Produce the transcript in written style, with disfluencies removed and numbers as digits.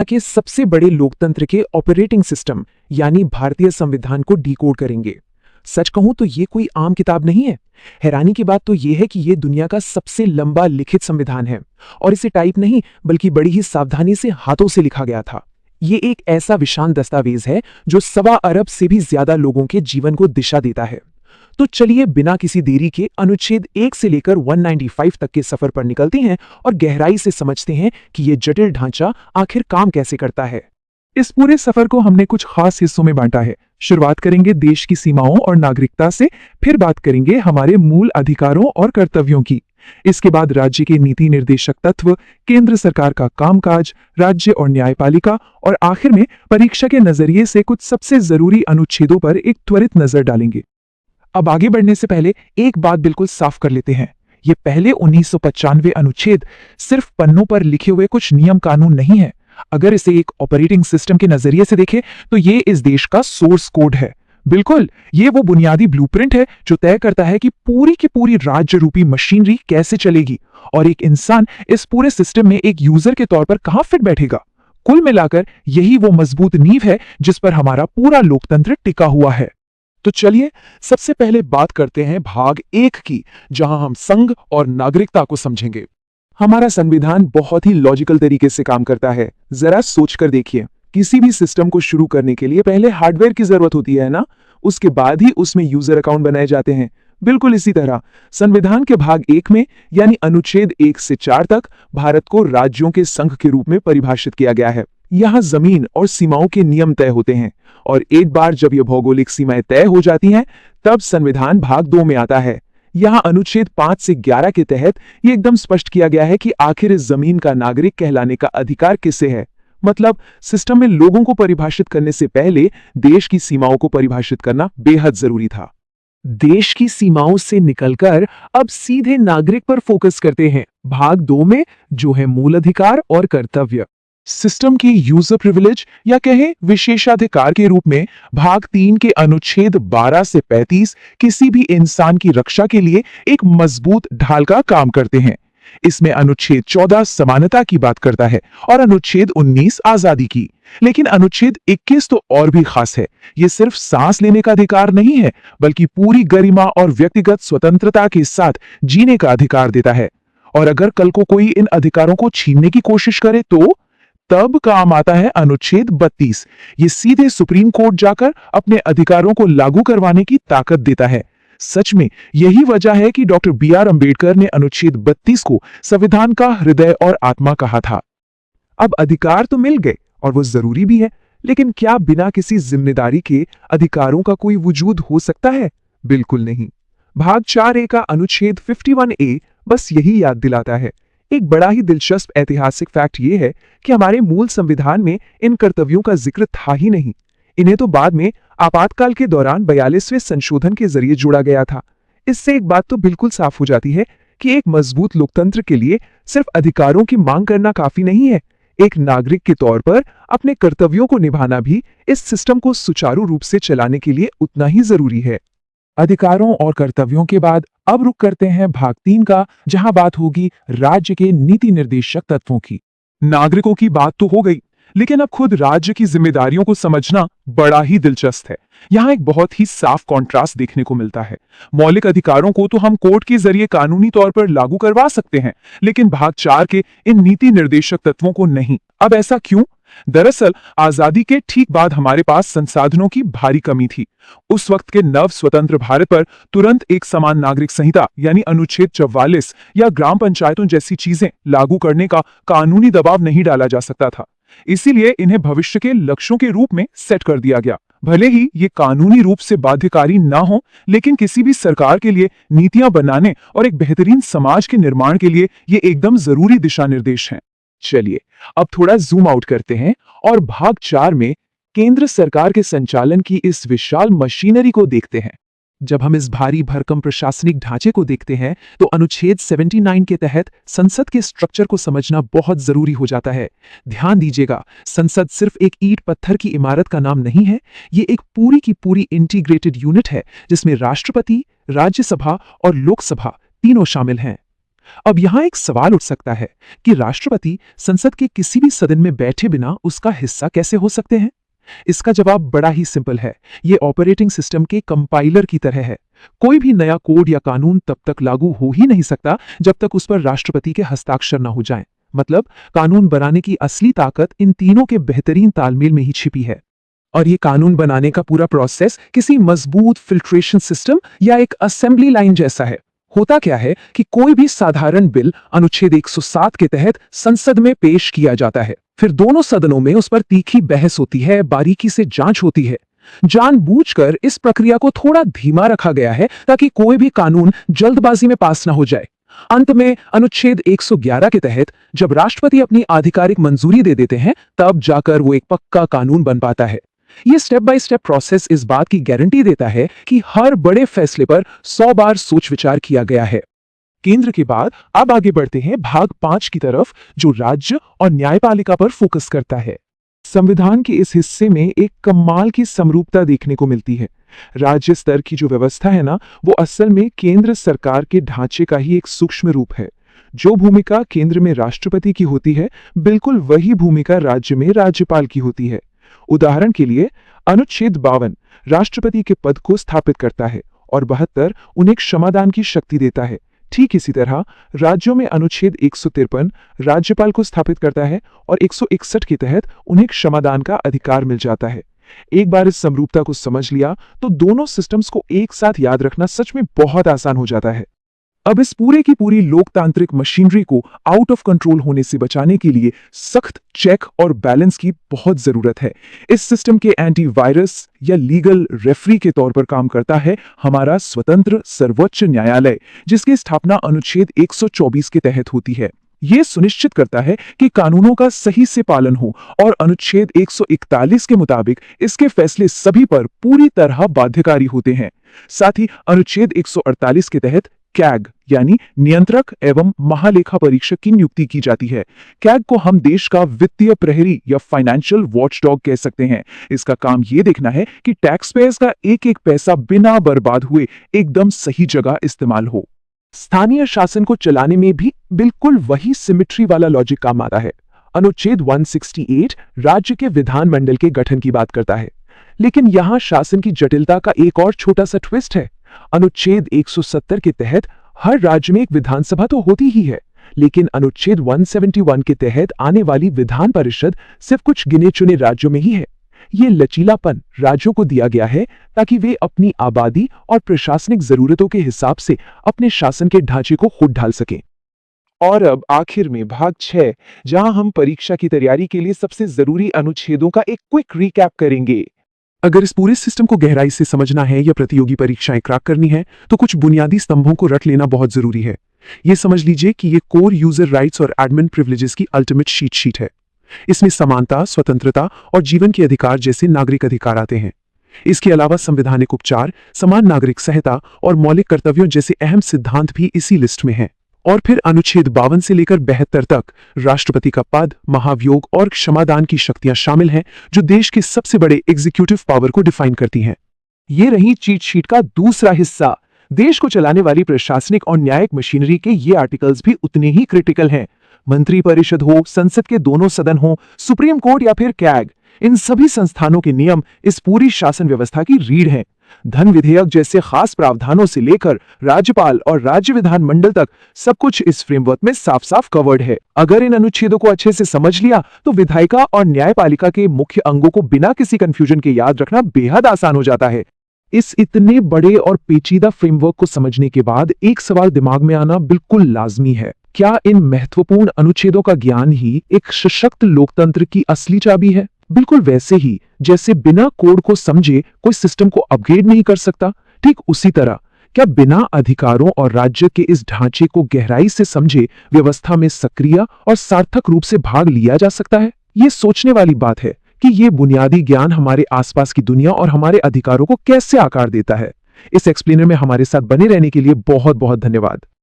के सबसे बड़े लोकतंत्र के ऑपरेटिंग सिस्टम यानी भारतीय संविधान को डिकोड करेंगे। सच कहूं तो ये कोई आम किताब नहीं है। हैरानी की बात तो ये है कि ये दुनिया का सबसे लंबा लिखित संविधान है और इसे टाइप नहीं बल्कि बड़ी ही सावधानी से हाथों से लिखा गया था। ये एक ऐसा विशाल दस्तावेज है जो 1.25 अरब से भी ज्यादा लोगों के जीवन को दिशा देता है। तो चलिए बिना किसी देरी के अनुच्छेद 1 से लेकर 195 तक के सफर पर निकलते हैं और गहराई से समझते हैं कि ये जटिल ढांचा आखिर काम कैसे करता है। इस पूरे सफर को हमने कुछ खास हिस्सों में बांटा है। शुरुआत करेंगे देश की सीमाओं और नागरिकता से, फिर बात करेंगे हमारे मूल अधिकारों और कर्तव्यों की। इसके बाद राज्य के नीति निर्देशक तत्व, केंद्र सरकार का कामकाज, राज्य और न्यायपालिका और आखिर में परीक्षा के नजरिए से कुछ सबसे जरूरी अनुच्छेदों पर एक त्वरित नजर डालेंगे। अब आगे बढ़ने से पहले एक बात बिल्कुल साफ कर लेते हैं। ये पहले 1995 अनुच्छेद सिर्फ पन्नों पर लिखे हुए कुछ नियम कानून नहीं है। अगर इसे एक ऑपरेटिंग सिस्टम के नजरिए से देखें तो ये इस देश का सोर्स कोड है। बिल्कुल, ये वो बुनियादी ब्लूप्रिंट है जो तय करता है कि पूरी की पूरी राज्य रूपी मशीनरी कैसे चलेगी और एक इंसान इस पूरे सिस्टम में एक यूजर के तौर पर कहां फिट बैठेगा। कुल मिलाकर यही वो मजबूत नींव है जिस पर हमारा पूरा लोकतंत्र टिका हुआ है। तो चलिए सबसे पहले बात करते हैं भाग 1 की, जहां हम संघ और नागरिकता को समझेंगे। हमारा संविधान बहुत ही लॉजिकल तरीके से काम करता है। जरा सोचकर देखिए, किसी भी सिस्टम को शुरू करने के लिए पहले हार्डवेयर की जरूरत होती है ना, उसके बाद ही उसमें यूजर अकाउंट बनाए जाते हैं। बिल्कुल इसी तरह संविधान के भाग 1 में यानी अनुच्छेद 1 से 4 तक भारत को राज्यों के संघ के रूप में परिभाषित किया गया है। यहाँ जमीन और सीमाओं के नियम तय होते हैं और एक बार जब ये भौगोलिक सीमाएं तय हो जाती हैं, तब संविधान भाग 2 में आता है। यहाँ अनुच्छेद 5 से 11 के तहत ये एकदम स्पष्ट किया गया है कि आखिर इस जमीन का नागरिक कहलाने का अधिकार किसे है। मतलब सिस्टम में लोगों को परिभाषित करने से पहले देश की सीमाओं को परिभाषित करना बेहद जरूरी था। देश की सीमाओं से निकलकर अब सीधे नागरिक पर फोकस करते हैं भाग 2 में, जो है मूल अधिकार और कर्तव्य। सिस्टम की यूजर प्रिविलेज या कहें विशेषाधिकार के रूप में भाग 3 के अनुच्छेद 12 से 35 किसी भी इंसान की रक्षा के लिए एक मजबूत ढाल का काम करते हैं। इसमें अनुच्छेद 14 समानता की बात करता है और अनुच्छेद 19 आजादी की। लेकिन अनुच्छेद 21 तो और भी खास है। ये सिर्फ सांस लेने का अधिकार नहीं है, बल्कि पूरी गरिमा और व्यक्तिगत स्वतंत्रता के साथ जीने का अधिकार देता है। और अगर कल को कोई इन अधिकारों को छीनने की कोशिश करे तो तब काम आता है अनुच्छेद 32। ये सीधे सुप्रीम कोर्ट जाकर अपने अधिकारों को लागू करवाने की ताकत देता है। सच में यही वजह है कि डॉक्टर BR अम्बेडकर ने अनुच्छेद 32 को संविधान का हृदय और आत्मा कहा था। अब अधिकार तो मिल गए और वो जरूरी भी है, लेकिन क्या बिना किसी जिम्मेदारी के अधिकारों का कोई वजूद हो सकता है? बिल्कुल नहीं। भाग 4A का अनुच्छेद 51A बस यही याद दिलाता है। एक बड़ा ही दिलचस्प ऐतिहासिक फैक्ट ये है कि हमारे मूल संविधान में इन कर्तव्यों का जिक्र था ही नहीं। इन्हें तो बाद में आपातकाल के दौरान 42वें संशोधन के जरिए जोड़ा गया था। इससे एक बात तो बिल्कुल साफ हो जाती है कि एक मजबूत लोकतंत्र के लिए सिर्फ अधिकारों की मांग करना काफी नहीं है। एक नागरिक के तौर पर अपने कर्तव्यों को निभाना भी इस सिस्टम को सुचारू रूप से चलाने के लिए उतना ही जरूरी है। अधिकारों और कर्तव्यों के बाद अब रुक करते हैं भाग 3 का, जहां बात होगी राज्य के नीति निर्देशक तत्वों की। नागरिकों की बात तो हो गई, लेकिन अब खुद राज्य की जिम्मेदारियों को समझना बड़ा ही दिलचस्प है। यहाँ एक बहुत ही साफ कॉन्ट्रास्ट देखने को मिलता है। मौलिक अधिकारों को तो हम कोर्ट के जरिए कानूनी तौर पर लागू करवा सकते हैं, लेकिन भाग 4 के इन नीति निर्देशक तत्वों को नहीं। अब ऐसा क्यों? दरअसल आजादी के ठीक बाद हमारे पास संसाधनों की भारी कमी थी। उस वक्त के नव स्वतंत्र भारत पर तुरंत एक समान नागरिक संहिता यानी अनुच्छेद 44 या ग्राम पंचायतों जैसी चीजें लागू करने का कानूनी दबाव नहीं डाला जा सकता था। इसीलिए इन्हें भविष्य के लक्ष्यों के रूप में सेट कर दिया गया। भले ही ये कानूनी रूप से बाध्यकारी ना हो, लेकिन किसी भी सरकार के लिए नीतियां बनाने और एक बेहतरीन समाज के निर्माण के लिए ये एकदम जरूरी दिशा निर्देश हैं। चलिए अब थोड़ा जूम आउट करते हैं और भाग 4 में केंद्र सरकार के संचालन की इस विशाल मशीनरी को देखते हैं। जब हम इस भारी भरकम प्रशासनिक ढांचे को देखते हैं तो अनुच्छेद 79 के तहत संसद के स्ट्रक्चर को समझना बहुत जरूरी हो जाता है। ध्यान दीजिएगा, संसद सिर्फ एक ईंट पत्थर की इमारत का नाम नहीं है। ये एक पूरी की पूरी इंटीग्रेटेड यूनिट है जिसमें राष्ट्रपति, राज्यसभा और लोकसभा तीनों शामिल हैं। अब यहाँ एक सवाल उठ सकता है कि राष्ट्रपति संसद के किसी भी सदन में बैठे बिना उसका हिस्सा कैसे हो सकते हैं? इसका जवाब बड़ा ही सिंपल है। ये ऑपरेटिंग सिस्टम के कंपाइलर की तरह है। कोई भी नया कोड या कानून तब तक लागू हो ही नहीं सकता जब तक उस पर राष्ट्रपति के हस्ताक्षर न हो जाएं। मतलब कानून बनाने की असली ताकत इन तीनों के बेहतरीन तालमेल में ही छिपी है। और ये कानून बनाने का पूरा प्रोसेस किसी मजबूत फिल्ट्रेशन सिस्टम या एक असेंबली लाइन जैसा है। होता क्या है कि कोई भी साधारण बिल अनुच्छेद 107 के तहत संसद में पेश किया जाता है, फिर दोनों सदनों में उस पर तीखी बहस होती है, बारीकी से जांच होती है। जानबूझकर इस प्रक्रिया को थोड़ा धीमा रखा गया है ताकि कोई भी कानून जल्दबाजी में पास न हो जाए। अंत में अनुच्छेद 111 के तहत जब राष्ट्रपति अपनी आधिकारिक मंजूरी दे देते हैं, तब जाकर वो एक पक्का कानून बन पाता है। ये स्टेप बाय स्टेप प्रोसेस इस बात की गारंटी देता है कि हर बड़े फैसले पर 100 बार सोच विचार किया गया है। केंद्र के बाद अब आगे बढ़ते हैं भाग 5 की तरफ, जो राज्य और न्यायपालिका पर फोकस करता है। संविधान के इस हिस्से में एक कमाल की समरूपता देखने को मिलती है। राज्य स्तर की जो व्यवस्था है ना, वो असल में केंद्र सरकार के ढांचे का ही एक सूक्ष्म रूप है। जो भूमिका केंद्र में राष्ट्रपति की होती है, बिल्कुल वही भूमिका राज्य में राज्यपाल की होती है। उदाहरण के लिए अनुच्छेद 52 राष्ट्रपति के पद को स्थापित करता है और 72 उन्हें क्षमादान की शक्ति देता है। ठीक इसी तरह राज्यों में अनुच्छेद 153 राज्यपाल को स्थापित करता है और 161 के तहत उन्हें क्षमादान का अधिकार मिल जाता है। एक बार इस समरूपता को समझ लिया तो दोनों सिस्टम्स को एक साथ याद रखना सच में बहुत आसान हो जाता है। अब इस पूरे की पूरी लोकतांत्रिक मशीनरी को आउट ऑफ कंट्रोल होने से बचाने के लिए सख्त चेक और बैलेंस की बहुत जरूरत है। इस सिस्टम के एंटीवायरस या लीगल रेफरी के तौर पर काम करता है हमारा स्वतंत्र सर्वोच्च न्यायालय, जिसकी स्थापना अनुच्छेद 124 के तहत होती है। यह सुनिश्चित करता है कि कानूनों का सही से पालन हो और अनुच्छेद 141 के मुताबिक इसके फैसले सभी पर पूरी तरह बाध्यकारी होते हैं। साथ ही अनुच्छेद 148 के तहत कैग यानी नियंत्रक एवं महालेखा परीक्षक की नियुक्ति की जाती है। कैग को हम देश का वित्तीय प्रहरी या फाइनेंशियल वॉचडॉग कह सकते हैं। इसका काम यह देखना है कि टैक्स पेयर्स का एक एक पैसा बिना बर्बाद हुए एकदम सही जगह इस्तेमाल हो। स्थानीय शासन को चलाने में भी बिल्कुल वही सिमेट्री वाला लॉजिक काम आता है। अनुच्छेद 168 राज्य के विधानमंडल के गठन की बात करता है, लेकिन यहां शासन की जटिलता का एक और छोटा सा ट्विस्ट है। अनुच्छेद 170 के तहत हर राज्य में एक विधानसभा तो होती ही है, लेकिन अनुच्छेद 171 के तहत आने वाली विधान परिषद सिर्फ कुछ गिने चुने राज्यों में ही है। ये लचीलापन राज्यों को दिया गया है ताकि वे अपनी आबादी और प्रशासनिक जरूरतों के हिसाब से अपने शासन के ढांचे को खुद ढाल सकें। और अब आखिर में भाग 6, जहां हम परीक्षा की तैयारी के लिए सबसे जरूरी अनुच्छेदों का एक क्विक रिकैप करेंगे। अगर इस पूरे सिस्टम को गहराई से समझना है या प्रतियोगी परीक्षाएं क्रैक करनी है, तो कुछ बुनियादी स्तंभों को रट लेना बहुत जरूरी है। यह समझ लीजिए कि ये कोर यूजर राइट्स और एडमिन प्रिविलेजेस की अल्टीमेट शीट है। इसमें समानता, स्वतंत्रता और जीवन के अधिकार जैसे नागरिक अधिकार आते हैं। इसके अलावा संवैधानिक उपचार, समान नागरिक संहिता और मौलिक कर्तव्यों जैसे अहम सिद्धांत भी इसी लिस्ट में हैं। और फिर अनुच्छेद 52 से लेकर 72 तक राष्ट्रपति का पद, महाभियोग और क्षमादान की शक्तियां शामिल हैं, जो देश के सबसे बड़े एग्जीक्यूटिव पावर को डिफाइन करती हैं। ये रही चीट शीट का दूसरा हिस्सा। देश को चलाने वाली प्रशासनिक और न्यायिक मशीनरी के ये आर्टिकल्स भी उतने ही क्रिटिकल हैं। मंत्रिपरिषद हो, संसद के दोनों सदन हो, सुप्रीम कोर्ट या फिर कैग, इन सभी संस्थानों के नियम इस पूरी शासन व्यवस्था की रीढ़ हैं। धन विधेयक जैसे खास प्रावधानों से लेकर राज्यपाल और राज्य विधानमंडल तक सब कुछ इस फ्रेमवर्क में साफ साफ कवर्ड है। अगर इन अनुच्छेदों को अच्छे से समझ लिया तो विधायिका और न्यायपालिका के मुख्य अंगों को बिना किसी कंफ्यूजन के याद रखना बेहद आसान हो जाता है। इस इतने बड़े और पेचीदा फ्रेमवर्क को समझने के बाद एक सवाल दिमाग में आना बिल्कुल लाजमी है। क्या इन महत्वपूर्ण अनुच्छेदों का ज्ञान ही एक सशक्त लोकतंत्र की असली चाबी है? बिल्कुल वैसे ही जैसे बिना कोड को समझे कोई सिस्टम को अपग्रेड नहीं कर सकता, ठीक उसी तरह क्या बिना अधिकारों और राज्य के इस ढांचे को गहराई से समझे व्यवस्था में सक्रिय और सार्थक रूप से भाग लिया जा सकता है? ये सोचने वाली बात है कि ये बुनियादी ज्ञान हमारे आसपास की दुनिया और हमारे अधिकारों को कैसे आकार देता है। इस एक्सप्लेनर में हमारे साथ बने रहने के लिए बहुत बहुत धन्यवाद।